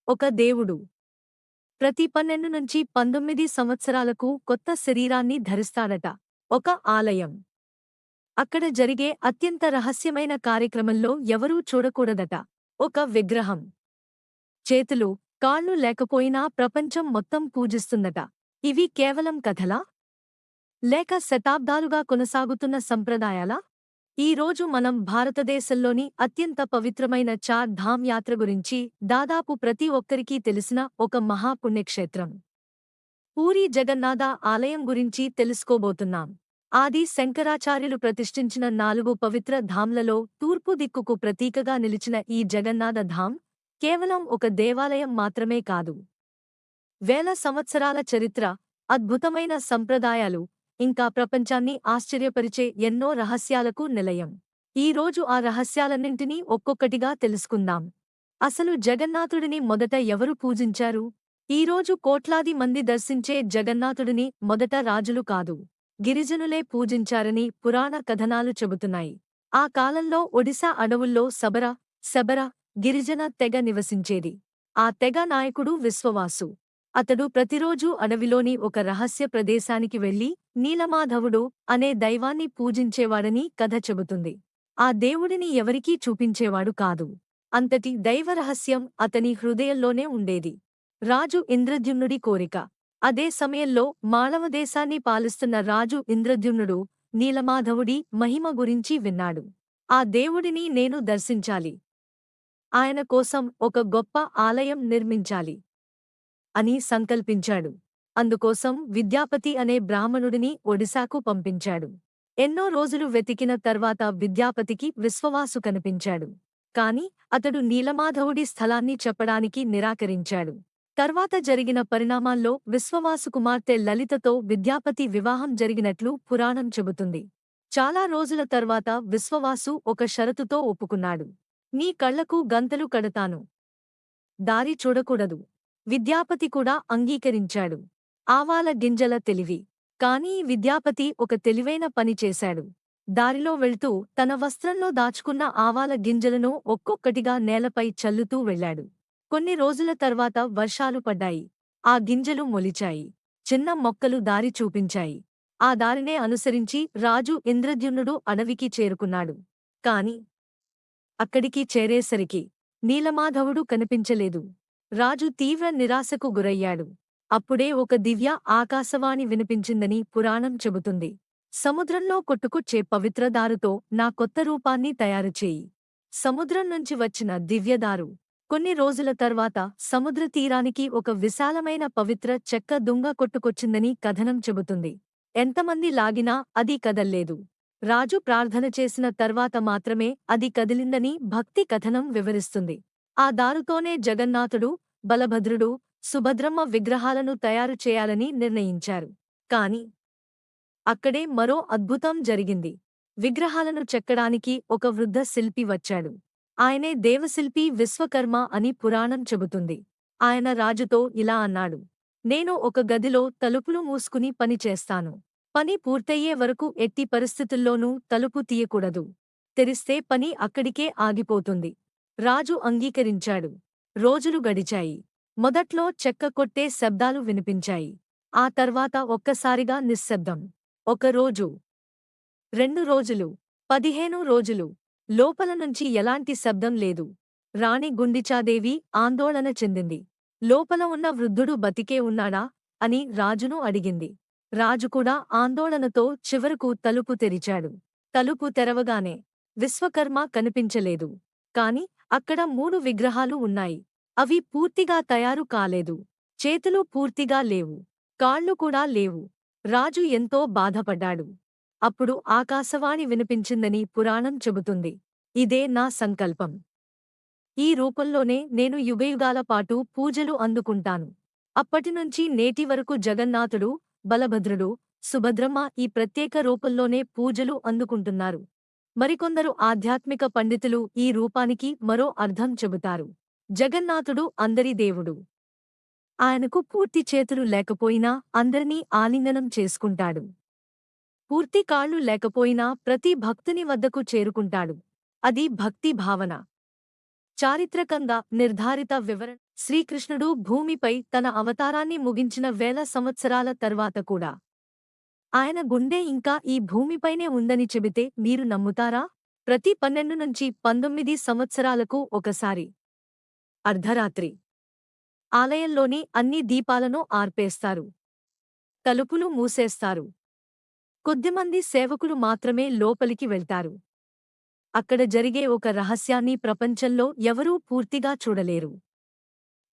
ఒక దేవుడు ప్రతి 12 నుంచి 19 సంవత్సరాలకు కొత్త శరీరాన్ని ధరిస్తాడట. ఒక ఆలయం. అక్కడ జరిగే అత్యంత రహస్యమైన కార్యక్రమంలో ఎవరూ చూడకూడదట. ఒక విగ్రహం. చేతులు, కాళ్ళు లేకపోయినా ప్రపంచం మొత్తం పూజిస్తుందట. ఇవి కేవలం కథలా? లేక శతాబ్దాలుగా కొనసాగుతున్న సంప్రదాయాలా? ఈ రోజు మనం భారతదేశంలోని అత్యంత పవిత్రమైన చార్ ధామ్ యాత్ర గురించి దాదాపు ప్రతి ఒక్కరికీ తెలిసిన ఒక మహాపుణ్యక్షేత్రం పూరీ జగన్నాథ ఆలయం గురించి తెలుసుకోబోతున్నాం. ఆది శంకరాచార్యులు ప్రతిష్ఠించిన 4 పవిత్ర ధామ్లలో తూర్పు దిక్కుకు ప్రతీకగా నిలిచిన ఈ జగన్నాథ ధామ్ కేవలం ఒక దేవాలయం మాత్రమే కాదు. వేల సంవత్సరాల చరిత్ర, అద్భుతమైన సంప్రదాయాలు, ఇంకా ప్రపంచాన్ని ఆశ్చర్యపరిచే ఎన్నో రహస్యాలకు నిలయం. ఈ రోజు ఆ రహస్యాలన్నింటినీ ఒక్కొక్కటిగా తెలుసుకుందాం. అసలు జగన్నాథుడిని మొదట ఎవరు పూజించారు? ఈరోజు కోట్లాది మంది దర్శించే జగన్నాథుడిని మొదట రాజులు కాదు, గిరిజనులే పూజించారని పురాణ కథనాలు చెబుతున్నాయి. ఆ కాలంలో ఒడిశా అడవుల్లో శబర గిరిజన తెగ నివసించేది. ఆ తెగ నాయకుడు విశ్వవాసు. అతడు ప్రతిరోజూ అడవిలోని ఒక రహస్య ప్రదేశానికి వెళ్లి నీలమాధవుడు అనే దైవాన్ని పూజించేవాడని కథ చెబుతుంది. ఆ దేవుడిని ఎవరికీ చూపించేవాడు కాదు. అంతటి దైవరహస్యం అతని హృదయంలోనే ఉండేది. రాజు ఇంద్రద్యుమ్నుడి కోరిక. అదే సమయంలో మాళవదేశాన్ని పాలిస్తున్న రాజు ఇంద్రద్యుమ్నుడు నీలమాధవుడి మహిమ గురించి విన్నాడు. ఆ దేవుడిని నేను దర్శించాలి. ఆయన కోసం ఒక గొప్ప ఆలయం నిర్మించాలి అని సంకల్పించాడు. అందుకోసం విద్యాపతి అనే బ్రాహ్మణుడిని ఒడిశాకు పంపించాడు. ఎన్నో రోజులు వెతికిన తర్వాత విద్యాపతికి విశ్వవాసు కనిపించాడు. కాని అతడు నీలమాధవుడి స్థలాన్ని చెప్పడానికి నిరాకరించాడు. తర్వాత జరిగిన పరిణామాల్లో విశ్వవాసు కుమార్తె లలితతో విద్యాపతి వివాహం జరిగినట్లు పురాణం చెబుతుంది. చాలా రోజుల తర్వాత విశ్వవాసు ఒక షరతుతో ఒప్పుకున్నాడు. నీ కళ్లకు గంతలు కడతాను. దారి చూడకూడదు. విద్యాపతి కూడా అంగీకరించాడు. ఆవాల గింజల తెలివి. కానీ విద్యాపతి ఒక తెలివైన పని చేశాడు. దారిలో వెళ్తూ తన వస్త్రంలో దాచుకున్న ఆవాల గింజలను ఒక్కొక్కటిగా నేలపై చల్లుతూ వెళ్లాడు. కొన్ని రోజుల తర్వాత వర్షాలు పడ్డాయి. ఆ గింజలు మొలిచాయి. చిన్న మొక్కలు దారి చూపించాయి. ఆ దారినే అనుసరించి రాజు ఇంద్రద్యుమ్నుడు అడవికి చేరుకున్నాడు. కాని అక్కడికి చేరేసరికి నీలమాధవుడు కనిపించలేదు. రాజు తీవ్ర నిరాశకు గురయ్యాడు. అప్పుడే ఒక దివ్య ఆకాశవాణి వినిపించిందని పురాణం చెబుతుంది. సముద్రంలో కొట్టుకొచ్చే పవిత్రదారుతో నా కొత్త రూపాన్ని తయారుచేయి. సముద్రం నుంచి వచ్చిన దివ్యదారు. కొన్ని రోజుల తర్వాత సముద్ర తీరానికి ఒక విశాలమైన పవిత్ర చెక్క దుంగ కొట్టుకొచ్చిందని కథనం చెబుతుంది. ఎంతమంది లాగినా అది కదల్లేదు. రాజు ప్రార్థన చేసిన తర్వాత మాత్రమే అది కదిలిందని భక్తి కథనం వివరిస్తుంది. ఆ దారుతోనే జగన్నాథుడు, బలభద్రుడు, సుభద్రమ్మ విగ్రహాలను తయారు చేయాలని నిర్ణయించారు. కాని అక్కడే మరో అద్భుతం జరిగింది. విగ్రహాలను చెక్కడానికి ఒక వృద్ధ శిల్పి వచ్చాడు. ఆయనే దేవశిల్పి విశ్వకర్మ అని పురాణం చెబుతుంది. ఆయన రాజుతో ఇలా అన్నాడు: నేను ఒక గదిలో తలుపులు మూసుకుని పని చేస్తాను. పని పూర్తయ్యే వరకు ఎట్టి పరిస్థితుల్లోనూ తలుపు తీయకూడదు. తెరిస్తే పని అక్కడికే ఆగిపోతుంది. రాజు అంగీకరించాడు. రోజులు గడిచాయి. మొదట్లో చెక్క కొట్టే శబ్దాలు వినిపించాయి. ఆ తర్వాత ఒక్కసారిగా నిశ్శబ్దం. 1 రోజు, 2 రోజులు, 15 రోజులు. లోపల నుంచి ఎలాంటి శబ్దం లేదు. రాణి గుండిచాదేవి ఆందోళన చెందింది. లోపల ఉన్న వృద్ధుడు బతికే ఉన్నాడా అని రాజును అడిగింది. రాజు కూడా ఆందోళనతో చివరకు తలుపు తెరిచాడు. తలుపు తెరవగానే విశ్వకర్మ కనిపించలేదు. కాని అక్కడ 3 విగ్రహాలు ఉన్నాయి. అవి పూర్తిగా తయారు కాలేదు. చేతులు పూర్తిగా లేవు. కాళ్ళు కూడా లేవు. రాజు ఎంతో బాధపడ్డాడు. అప్పుడు ఆకాశవాణి వినిపించిందని పురాణం చెబుతుంది. ఇదే నా సంకల్పం. ఈ రూపంలోనే నేను యుగయుగాల పాటు పూజలు అందుకుంటాను. అప్పటినుంచి నేటి వరకు జగన్నాథుడు, బలభద్రుడు, సుభద్రమ్మ ఈ ప్రత్యేక రూపంలోనే పూజలు అందుకుంటున్నారు. మరికొందరు ఆధ్యాత్మిక పండితులు ఈ రూపానికి మరో అర్థం చెబుతారు. జగన్నాథుడు అందరి దేవుడు. ఆయనకు పూర్తి చేతులు లేకపోయినా అందరినీ ఆలింగనం చేసుకుంటాడు. పూర్తి కాళ్ళు లేకపోయినా ప్రతి భక్తుని వద్దకు చేరుకుంటాడు. అది భక్తి భావన. చారిత్రకంగా నిర్ధారిత వివరణ శ్రీకృష్ణుడు భూమిపై తన అవతారాన్ని ముగించిన వేల సంవత్సరాల తర్వాత కూడా ఆయన గుండె ఇంకా ఈ భూమిపైనే ఉందని చెబితే మీరు నమ్ముతారా? ప్రతి 12 నుంచి 19 సంవత్సరాలకు ఒకసారి అర్ధరాత్రి ఆలయంలోని అన్ని దీపాలను ఆర్పేస్తారు. తలుపులు మూసేస్తారు. కొద్దిమంది సేవకులు మాత్రమే లోపలికి వెళ్తారు. అక్కడ జరిగే ఒక రహస్యాన్ని ప్రపంచంలో ఎవరూ పూర్తిగా చూడలేరు.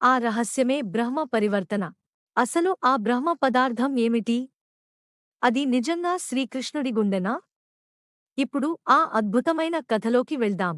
ఆ రహస్యమే బ్రహ్మ పరివర్తన. అసలు ఆ బ్రహ్మ పదార్థం ఏమిటి? అది నిజంగా శ్రీకృష్ణుడి గుండెనా? ఇప్పుడు ఆ అద్భుతమైన కథలోకి వెళ్దాం.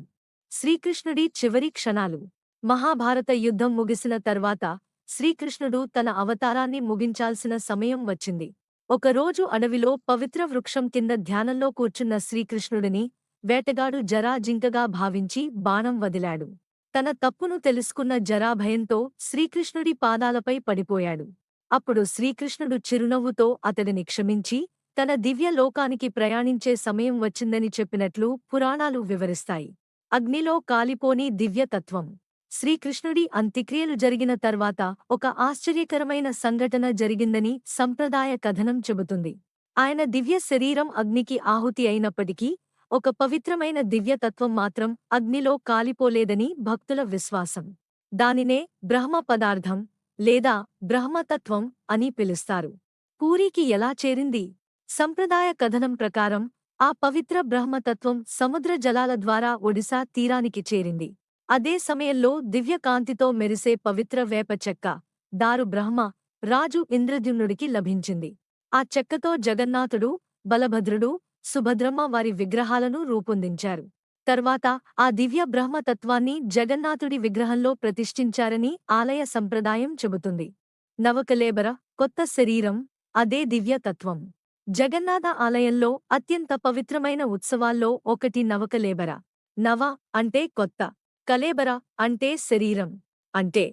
శ్రీకృష్ణుడి చివరి క్షణాలు. మహాభారత యుద్ధం ముగిసిన తర్వాత శ్రీకృష్ణుడు తన అవతారాన్ని ముగించాల్సిన సమయం వచ్చింది. ఒకరోజు అడవిలో పవిత్ర వృక్షం కింద ధ్యానంలో కూర్చున్న శ్రీకృష్ణుడిని వేటగాడు జరా జింకగా భావించి బాణం వదిలాడు. తన తప్పును తెలుసుకున్న జరా భయంతో శ్రీకృష్ణుడి పాదాలపై పడిపోయాడు. అప్పుడు శ్రీకృష్ణుడు చిరునవ్వుతో అతడిని క్షమించి తన దివ్య లోకానికి ప్రయాణించే సమయం వచ్చిందని చెప్పినట్లు పురాణాలు వివరిస్తాయి. అగ్నిలో కాలిపోని దివ్యతత్వం. శ్రీకృష్ణుడి అంత్యక్రియలు జరిగిన తర్వాత ఒక ఆశ్చర్యకరమైన సంఘటన జరిగిందని సంప్రదాయ కథనం చెబుతుంది. ఆయన దివ్య శరీరం అగ్నికి ఆహుతి అయినప్పటికీ ఒక పవిత్రమైన దివ్యతత్వం మాత్రం అగ్నిలో కాలిపోలేదని భక్తుల విశ్వాసం. దానినే బ్రహ్మ పదార్థం లేదా బ్రహ్మతత్వం అని పిలుస్తారు. పూరికి ఎలా చేరింది? సంప్రదాయ కథనం ప్రకారం ఆ పవిత్ర బ్రహ్మతత్వం సముద్ర జలాల ద్వారా ఒడిశా తీరానికి చేరింది. అదే సమయంలో దివ్యకాంతితో మెరిసే పవిత్ర వేప చెక్క దారు బ్రహ్మ రాజు ఇంద్రద్యుమ్నుడికి లభించింది. ఆ చెక్కతో జగన్నాథుడు, బలభద్రుడు, సుభద్రమ్మ వారి విగ్రహాలను రూపొందించారు. తర్వాత ఆ దివ్య బ్రహ్మతత్వాన్ని జగన్నాథుడి విగ్రహంలో ప్రతిష్ఠించారని ఆలయ సంప్రదాయం చెబుతుంది. నవకళేబర కొత్త శరీరం అదే దివ్యతత్వం. జగన్నాథ ఆలయంలో అత్యంత పవిత్రమైన ఉత్సవాల్లో ఒకటి నవకళేబర. నవ అంటే కొత్త, కళేబర అంటే శరీరం, అంటే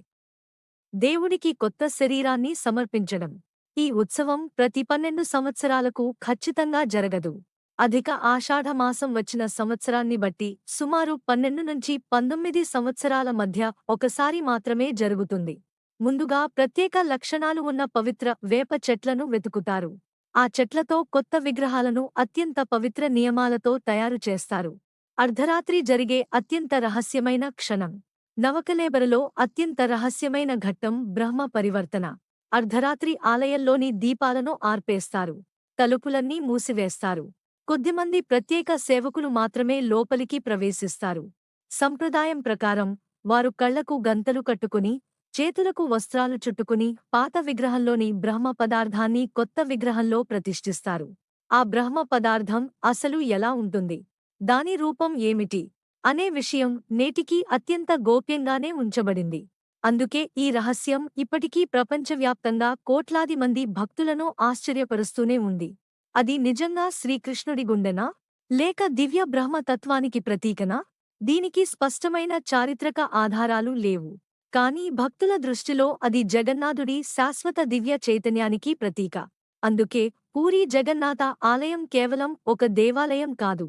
దేవుడికి కొత్త శరీరాన్ని సమర్పించడం. ఈ ఉత్సవం ప్రతి 12 సంవత్సరాలకు ఖచ్చితంగా జరగదు. అధిక ఆషాఢమాసం వచ్చిన సంవత్సరాన్ని బట్టి సుమారు 12 నుంచి 19 సంవత్సరాల మధ్య ఒకసారి మాత్రమే జరుగుతుంది. ముందుగా ప్రత్యేక లక్షణాలు ఉన్న పవిత్ర వేప చెట్లను వెతుకుతారు. ఆ చెట్లతో కొత్త విగ్రహాలను అత్యంత పవిత్ర నియమాలతో తయారు చేస్తారు. అర్ధరాత్రి జరిగే అత్యంత రహస్యమైన క్షణం. నవకళేబరలో అత్యంత రహస్యమైన ఘట్టం బ్రహ్మ పరివర్తన. అర్ధరాత్రి ఆలయంలోని దీపాలను ఆర్పేస్తారు. తలుపులన్నీ మూసివేస్తారు. కొద్దిమంది ప్రత్యేక సేవకులు మాత్రమే లోపలికి ప్రవేశిస్తారు. సంప్రదాయం ప్రకారం వారు కళ్లకు గంతలు కట్టుకుని, చేతులకు వస్త్రాలు చుట్టుకుని పాత విగ్రహంలోని బ్రహ్మ పదార్థాన్ని కొత్త విగ్రహంలో ప్రతిష్ఠిస్తారు. ఆ బ్రహ్మ పదార్థం అసలు ఎలా ఉంటుంది? దాని రూపం ఏమిటి? అనే విషయం నేటికీ అత్యంత గోప్యంగానే ఉంచబడింది. అందుకే ఈ రహస్యం ఇప్పటికీ ప్రపంచవ్యాప్తంగా కోట్లాది మంది భక్తులను ఆశ్చర్యపరుస్తూనే ఉంది. అది నిజంగా శ్రీకృష్ణుడి గుండెనా? లేక దివ్య బ్రహ్మతత్వానికి ప్రతీకనా? దీనికి స్పష్టమైన చారిత్రక ఆధారాలు లేవు. కానీ భక్తుల దృష్టిలో అది జగన్నాథుడి శాశ్వత దివ్య చైతన్యానికి ప్రతీక. అందుకే పూరీ జగన్నాథ ఆలయం కేవలం ఒక దేవాలయం కాదు.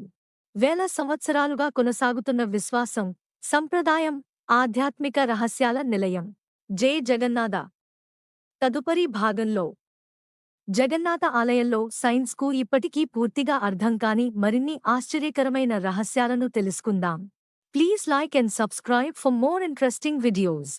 వేల సంవత్సరాలుగా కొనసాగుతున్న విశ్వాసం, సంప్రదాయం, ఆధ్యాత్మిక రహస్యాల నిలయం. జై జగన్నాథ. తదుపరి భాగంలో జగన్నాథ ఆలయంలో సైన్స్కు ఇప్పటికీ పూర్తిగా అర్థం కాని మరిన్ని ఆశ్చర్యకరమైన రహస్యాలను తెలుసుకుందాం. Please like and subscribe for more interesting videos.